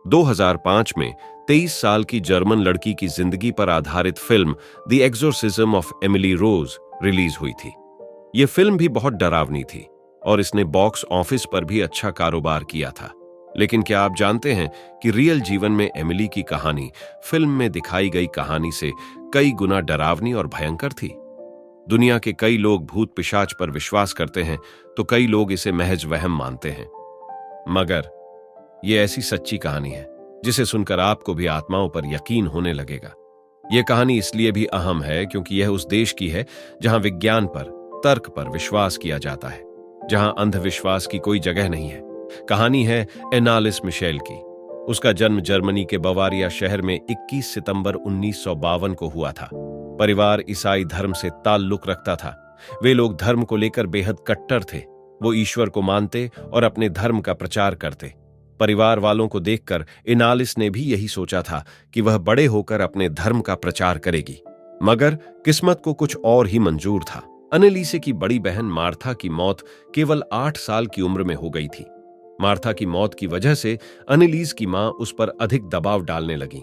2005 में 23 साल की जर्मन लड़की की जिंदगी पर आधारित film the exorcism of Emily Rose release हुई थी। यह फिल्म भी बहुत डरावनी थी और इसने बॉक्स ऑफिस पर भी अच्छा कारोबार किया था। लेकिन क्या आप जानते हैं कि रियल जीवन में एमिली की कहानी फिल्म में दिखाई गई कहानी से कई गुना डरावनी और भयंकर थी। दुनिया के कई लोग भूत पिशाच पर विश्वास करते हैं तो कई लोग इसे महज वहम मानते हैं, मगर यह ऐसी सच्ची कहानी है जिसे सुनकर आपको भी आत्माओं पर यकीन होने लगेगा। यह कहानी इसलिए भी अहम है क्योंकि यह उस देश की है जहां विज्ञान पर, तर्क पर विश्वास किया जाता है, जहां अंधविश्वास की कोई जगह नहीं है। कहानी है एनालिस मिशेल की। उसका जन्म जर्मनी के बवारिया शहर में 21 सितंबर 1952 को हुआ था। परिवार ईसाई धर्म से ताल्लुक रखता था। वे लोग धर्म को लेकर बेहद कट्टर थे। वो ईश्वर को मानते और अपने धर्म का प्रचार करते। परिवार वालों को देखकर एनालिस ने भी यही सोचा था कि वह बड़े होकर अपने धर्म का प्रचार करेगी, मगर किस्मत को कुछ और ही मंजूर था। अनेलिसे की बड़ी बहन मार्था की मौत केवल 8 साल की उम्र में हो गई थी। मार्था की मौत की वजह से अनेलिस की मां उस पर अधिक दबाव डालने लगी।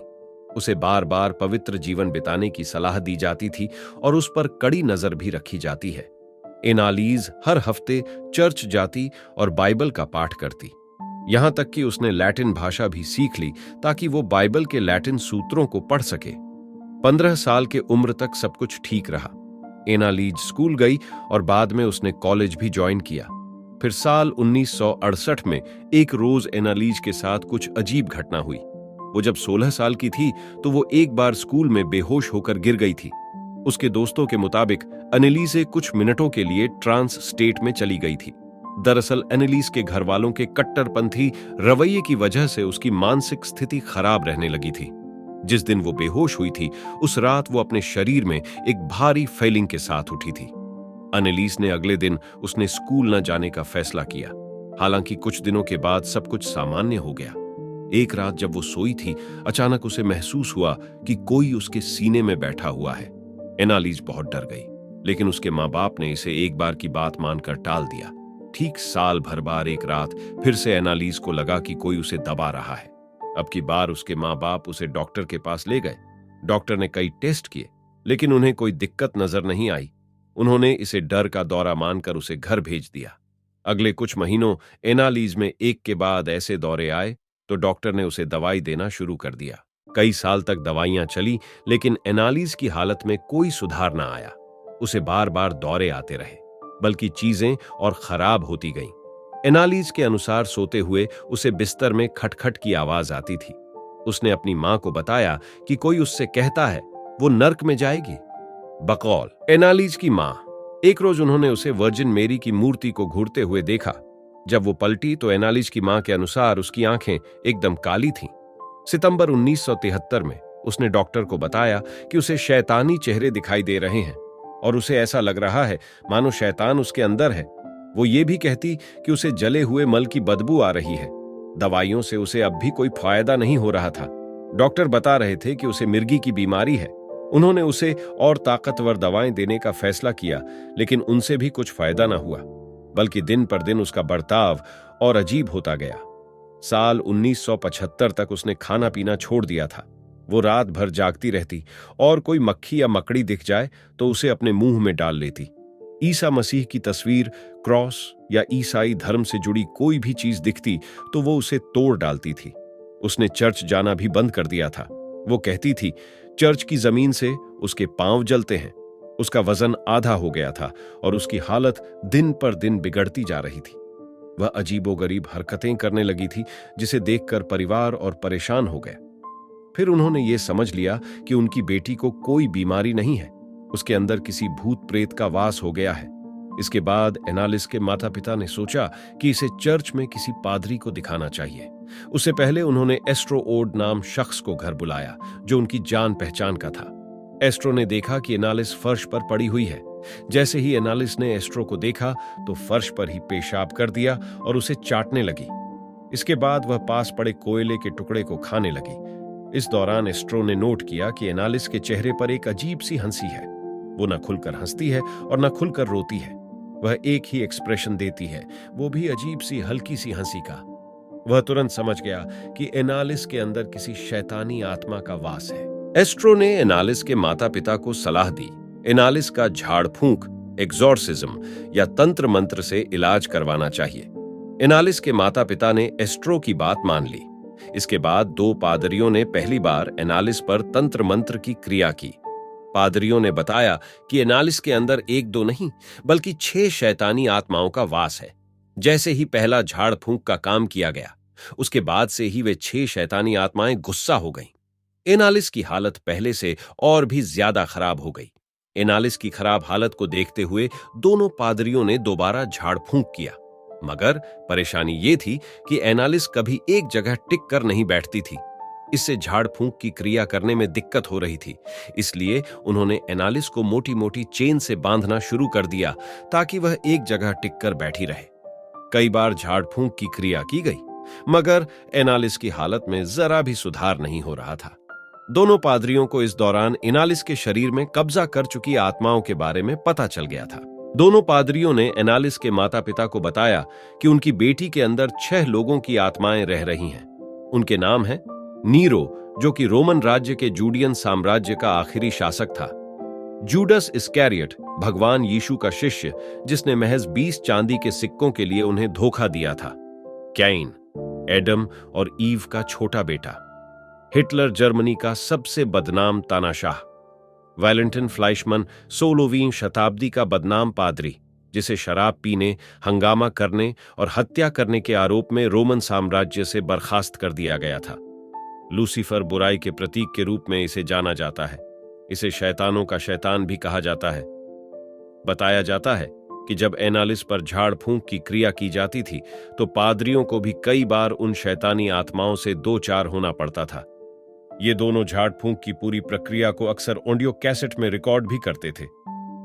उसे बार बार पवित्र जीवन बिताने की सलाह दी जाती थी और उस पर कड़ी नजर भी रखी जाती है। एनालिस हर हफ्ते चर्च जाती और बाइबल का पाठ करती। यहां तक कि उसने लैटिन भाषा भी सीख ली ताकि वो बाइबल के लैटिन सूत्रों को पढ़ सके। 15 साल के उम्र तक सब कुछ ठीक रहा। एनालिस स्कूल गई और बाद में उसने कॉलेज भी ज्वाइन किया। फिर साल 1968 में एक रोज एनालिस के साथ कुछ अजीब घटना हुई। वो जब 16 साल की थी तो वो एक बार स्कूल में बेहोश होकर गिर गई थी। उसके दोस्तों के मुताबिक अनेलिसे कुछ मिनटों के लिए ट्रांस स्टेट में चली गई थी। दरअसल एनालिस के घर वालों के कट्टरपंथी रवैये की वजह से उसकी मानसिक स्थिति खराब रहने लगी थी। जिस दिन वो बेहोश हुई थी उस रात वो अपने शरीर में एक भारी फीलिंग के साथ उठी थी। एनालिस ने अगले दिन उसने स्कूल न जाने का फैसला किया। हालांकि कुछ दिनों के बाद सब कुछ सामान्य हो गया। एक रात जब वो सोई थी, अचानक उसे महसूस हुआ कि कोई उसके सीने में बैठा हुआ है। एनालिस बहुत डर गई, लेकिन उसके माँ बाप ने इसे एक बार की बात मानकर टाल दिया। ठीक साल भर बाद एक रात फिर से एनालिस को लगा कि कोई उसे दबा रहा है। अब की बार उसके माँ बाप उसे डॉक्टर के पास ले गए। डॉक्टर ने कई टेस्ट किए, लेकिन उन्हें कोई दिक्कत नजर नहीं आई। उन्होंने इसे डर का दौरा मानकर उसे घर भेज दिया। अगले कुछ महीनों एनालिस में एक के बाद ऐसे दौरे आए तो डॉक्टर ने उसे दवाई देना शुरू कर दिया। कई साल तक दवाइयां चली, लेकिन एनालिस की हालत में कोई सुधार ना आया। उसे बार बार दौरे आते रहे, बल्कि चीजें और खराब होती गईं। एनालिस के अनुसार सोते हुए उसे बिस्तर में खटखट की आवाज आती थी। उसने अपनी मां को बताया कि कोई उससे कहता है वो नर्क में जाएगी। बकौल एनालिस की मां, एक रोज उन्होंने उसे वर्जिन मेरी की मूर्ति को घूरते हुए देखा। जब वो पलटी तो एनालिस की मां के अनुसार उसकी आंखें एकदम काली थीं। सितंबर 1973 में उसने डॉक्टर को बताया कि उसे शैतानी चेहरे दिखाई दे रहे हैं और उसे ऐसा लग रहा है मानो शैतान उसके अंदर है। वो ये भी कहती कि उसे जले हुए मल की बदबू आ रही है। दवाइयों से उसे अब भी कोई फायदा नहीं हो रहा था। डॉक्टर बता रहे थे कि उसे मिर्गी की बीमारी है। उन्होंने उसे और ताकतवर दवाएं देने का फैसला किया, लेकिन उनसे भी कुछ फायदा न हुआ, बल्कि दिन पर दिन उसका बर्ताव और अजीब होता गया। साल 1975 तक उसने खाना पीना छोड़ दिया था। वो रात भर जागती रहती और कोई मक्खी या मकड़ी दिख जाए तो उसे अपने मुंह में डाल लेती। ईसा मसीह की तस्वीर, क्रॉस या ईसाई धर्म से जुड़ी कोई भी चीज दिखती तो वो उसे तोड़ डालती थी। उसने चर्च जाना भी बंद कर दिया था। वो कहती थी चर्च की जमीन से उसके पांव जलते हैं। उसका वजन आधा हो गया था और उसकी हालत दिन पर दिन बिगड़ती जा रही थी। वह अजीबोगरीब हरकतें करने लगी थी जिसे देखकर परिवार और परेशान हो गए। फिर उन्होंने ये समझ लिया कि उनकी बेटी को कोई बीमारी नहीं है, उसके अंदर किसी भूत प्रेत का वास हो गया है। इसके बाद एनालिस के माता पिता ने सोचा कि इसे चर्च में किसी पादरी को दिखाना चाहिए। उससे पहले उन्होंने एस्ट्रो ओड नाम शख्स को घर बुलाया जो उनकी जान पहचान का था। एस्ट्रो ने देखा कि एनालिस फर्श पर पड़ी हुई है। जैसे ही एनालिस ने एस्ट्रो को देखा तो फर्श पर ही पेशाब कर दिया और उसे चाटने लगी। इसके बाद वह पास पड़े कोयले के टुकड़े को खाने लगी। इस दौरान एस्ट्रो ने नोट किया कि एनालिस के चेहरे पर एक अजीब सी हंसी है। वो न खुलकर हंसती है और न खुलकर रोती है। वह एक ही एक्सप्रेशन देती है, वो भी अजीब सी हल्की सी हंसी का। वह तुरंत समझ गया कि एनालिस के अंदर किसी शैतानी आत्मा का वास है। एस्ट्रो ने एनालिस के माता पिता को सलाह दी एनालिस का झाड़ फूंक, एग्जॉर्सिज्म या तंत्र मंत्र से इलाज करवाना चाहिए। एनालिस के माता पिता ने एस्ट्रो की बात मान ली। इसके बाद 2 पादरियों ने पहली बार एनालिस पर तंत्र मंत्र की क्रिया की। पादरियों ने बताया कि एनालिस के अंदर 1-2 नहीं बल्कि 6 शैतानी आत्माओं का वास है। जैसे ही पहला झाड़ फूंक का काम किया गया, उसके बाद से ही वे 6 शैतानी आत्माएं गुस्सा हो गईं। एनालिस की हालत पहले से और भी ज्यादा खराब हो गई। एनालिस की खराब हालत को देखते हुए दोनों पादरियों ने दोबारा झाड़ फूंक किया, मगर परेशानी ये थी कि एनालिस कभी एक जगह टिक कर नहीं बैठती थी। इससे झाड़ फूंक की क्रिया करने में दिक्कत हो रही थी। इसलिए उन्होंने एनालिस को मोटी मोटी चेन से बांधना शुरू कर दिया ताकि वह एक जगह टिक कर बैठी रहे। कई बार झाड़ फूंक की क्रिया की गई, मगर एनालिस की हालत में जरा भी सुधार नहीं हो रहा था। दोनों पादरियों को इस दौरान एनालिस के शरीर में कब्जा कर चुकी आत्माओं के बारे में पता चल गया था। दोनों पादरियों ने एनालिस के माता पिता को बताया कि उनकी बेटी के अंदर 6 लोगों की आत्माएं रह रही हैं। उनके नाम हैं नीरो, जो कि रोमन राज्य के जूडियन साम्राज्य का आखिरी शासक था; जूडस इस्कैरियोट, भगवान यीशु का शिष्य जिसने महज 20 चांदी के सिक्कों के लिए उन्हें धोखा दिया था; कैन, एडम और ईव का छोटा बेटा; हिटलर, जर्मनी का सबसे बदनाम तानाशाह; वैलेंटिन फ्लाइशमैन, 16वीं शताब्दी का बदनाम पादरी जिसे शराब पीने, हंगामा करने और हत्या करने के आरोप में रोमन साम्राज्य से बर्खास्त कर दिया गया था; लूसीफर, बुराई के प्रतीक के रूप में इसे जाना जाता है। इसे शैतानों का शैतान भी कहा जाता है। बताया जाता है कि जब एनालिस पर झाड़ फूंक की क्रिया की जाती थी तो पादरियों को भी कई बार उन शैतानी आत्माओं से 2-4 होना पड़ता था। ये दोनों झाड़ फूंक की पूरी प्रक्रिया को अक्सर ऑडियो कैसेट में रिकॉर्ड भी करते थे।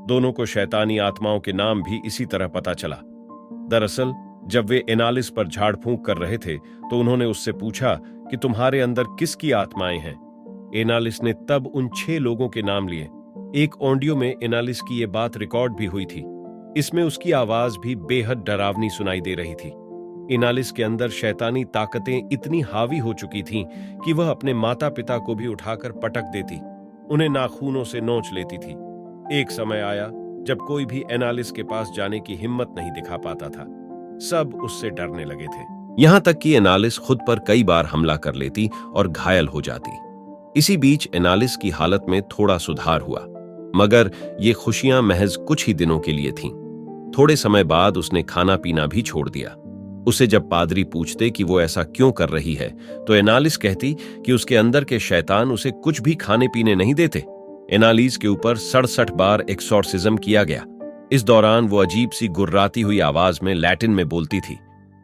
दोनों को शैतानी आत्माओं के नाम भी इसी तरह पता चला। दरअसल जब वे एनालिस पर झाड़ फूंक कर रहे थे तो उन्होंने उससे पूछा कि तुम्हारे अंदर किसकी आत्माएं हैं। एनालिस ने तब उन 6 लोगों के नाम लिए। एक ऑडियो में एनालिस की ये बात रिकॉर्ड भी हुई थी। इसमें उसकी आवाज भी बेहद डरावनी सुनाई दे रही थी। एनालिस के अंदर शैतानी ताकतें इतनी हावी हो चुकी थीं कि वह अपने माता पिता को भी उठाकर पटक देती, उन्हें नाखूनों से नोच लेती थी। एक समय आया जब कोई भी एनालिस के पास जाने की हिम्मत नहीं दिखा पाता था। सब उससे डरने लगे थे। यहां तक कि एनालिस खुद पर कई बार हमला कर लेती और घायल हो जाती। इसी बीच एनालिस की हालत में थोड़ा सुधार हुआ, मगर ये खुशियां महज कुछ ही दिनों के लिए थीं। थोड़े समय बाद उसने खाना पीना भी छोड़ दिया। उसे जब पादरी पूछते कि वो ऐसा क्यों कर रही है तो एनालिस कहती कि उसके अंदर के शैतान उसे कुछ भी खाने पीने नहीं देते। एनालिस के ऊपर 67 बार एक्सॉर्सिज्म किया गया। इस दौरान वो अजीब सी गुर्राती हुई आवाज में लैटिन में बोलती थी।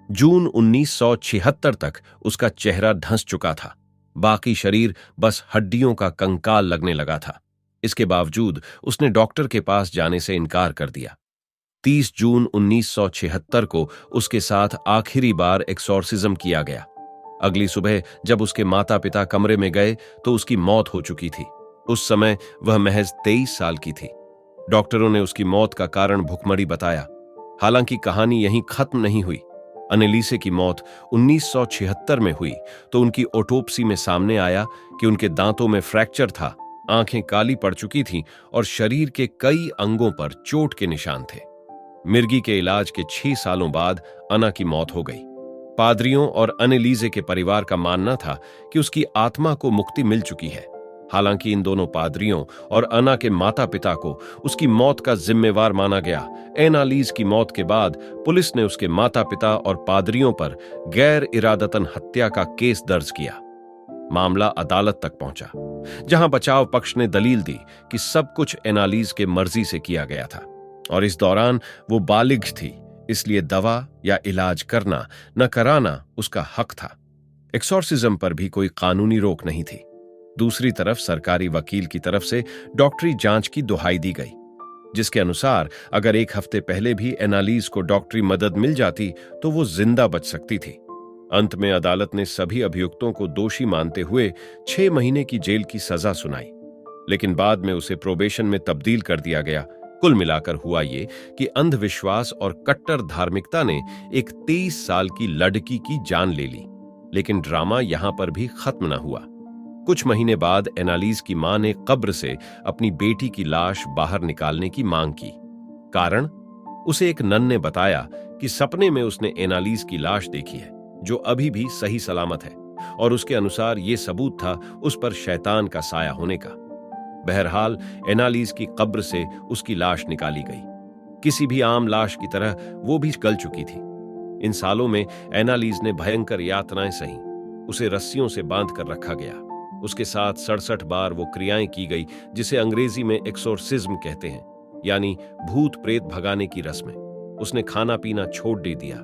जून 1976 तक उसका चेहरा धंस चुका था। बाकी शरीर बस हड्डियों का कंकाल लगने लगा था। इसके बावजूद उसने डॉक्टर के पास जाने से इनकार कर दिया। 30 जून 1976 को उसके साथ आखिरी एक्सॉर्सिज्म एक्सॉर्सिज्म किया गया। अगली सुबह जब उसके माता पिता कमरे में गए तो उसकी मौत हो चुकी थी। उस समय वह महज 23 साल की थी। डॉक्टरों ने उसकी मौत का कारण भुखमरी बताया। हालांकि कहानी यहीं खत्म नहीं हुई। अनेलिसे की मौत 1976 में हुई तो उनकी ऑटोप्सी में सामने आया कि उनके दांतों में फ्रैक्चर था, आंखें काली पड़ चुकी थीं और शरीर के कई अंगों पर चोट के निशान थे। मिर्गी के इलाज के 6 सालों बाद अना की मौत हो गई। पादरियों और अनेलिसे के परिवार का मानना था कि उसकी आत्मा को मुक्ति मिल चुकी है। हालांकि इन दोनों पादरियों और अना के माता पिता को उसकी मौत का जिम्मेवार माना गया। एनालिस की मौत के बाद पुलिस ने उसके माता पिता और पादरियों पर गैर इरादतन हत्या का केस दर्ज किया। मामला अदालत तक पहुंचा, जहां बचाव पक्ष ने दलील दी कि सब कुछ एनालिस के मर्जी से किया गया था और इस दौरान वो बालिग थी, इसलिए दवा या इलाज करना न कराना उसका हक था। एक्सॉर्सिज्म पर भी कोई कानूनी रोक नहीं थी। दूसरी तरफ सरकारी वकील की तरफ से डॉक्टरी जांच की दुहाई दी गई, जिसके अनुसार अगर 1 हफ्ते पहले भी एनालिस को डॉक्टरी मदद मिल जाती तो वो जिंदा बच सकती थी। अंत में अदालत ने सभी अभियुक्तों को दोषी मानते हुए 6 महीने की जेल की सजा सुनाई, लेकिन बाद में उसे प्रोबेशन में तब्दील कर दिया गया कुल मिलाकर हुआ ये कि अंधविश्वास और कट्टर धार्मिकता ने एक 23 साल की लड़की की जान ले ली। लेकिन ड्रामा यहां पर भी खत्म न हुआ। कुछ महीने बाद एनालिस की मां ने कब्र से अपनी बेटी की लाश बाहर निकालने की मांग की। कारण, उसे एक नन ने बताया कि सपने में उसने एनालिस की लाश देखी है, जो अभी भी सही सलामत है, और उसके अनुसार यह सबूत था उस पर शैतान का साया होने का। बहरहाल एनालिस की कब्र से उसकी लाश निकाली गई। किसी भी आम लाश की तरह वो भी गल चुकी थी। इन सालों में एनालिस ने भयंकर यातनाएं सही। उसे रस्सियों से बांध कर रखा गया। उसके साथ 67 बार वो क्रियाएं की गई जिसे अंग्रेजी में एक्सोर्सिज्म कहते हैं, यानी भूत प्रेत भगाने की रस्में। उसने खाना पीना छोड़ दे दिया।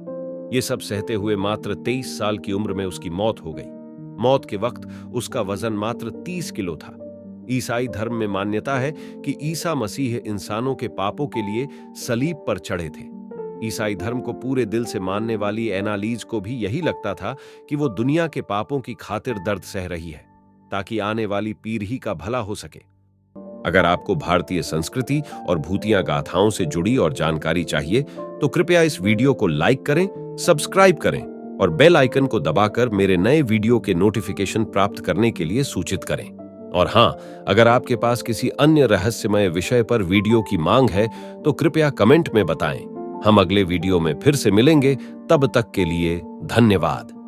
ये सब सहते हुए मात्र 23 साल की उम्र में उसकी मौत हो गई। मौत के वक्त उसका वजन मात्र 30 किलो था। ईसाई धर्म में मान्यता है कि ईसा मसीह इंसानों के पापों के लिए सलीब पर चढ़े थे। ईसाई धर्म को पूरे दिल से मानने वाली एनालिस को भी यही लगता था कि वो दुनिया के पापों की खातिर दर्द सह रही है, ताकि आने वाली पीढ़ी का भला हो सके। अगर आपको भारतीय संस्कृति और भूतिया गाथाओं से जुड़ी और जानकारी चाहिए तो कृपया इस वीडियो को लाइक करें, सब्सक्राइब करें और बेल आइकन को दबाकर मेरे नए वीडियो के नोटिफिकेशन प्राप्त करने के लिए सूचित करें। और हां, अगर आपके पास किसी अन्य रहस्यमय विषय पर वीडियो की मांग है तो कृपया कमेंट में बताएं। हम अगले वीडियो में फिर से मिलेंगे। तब तक के लिए धन्यवाद।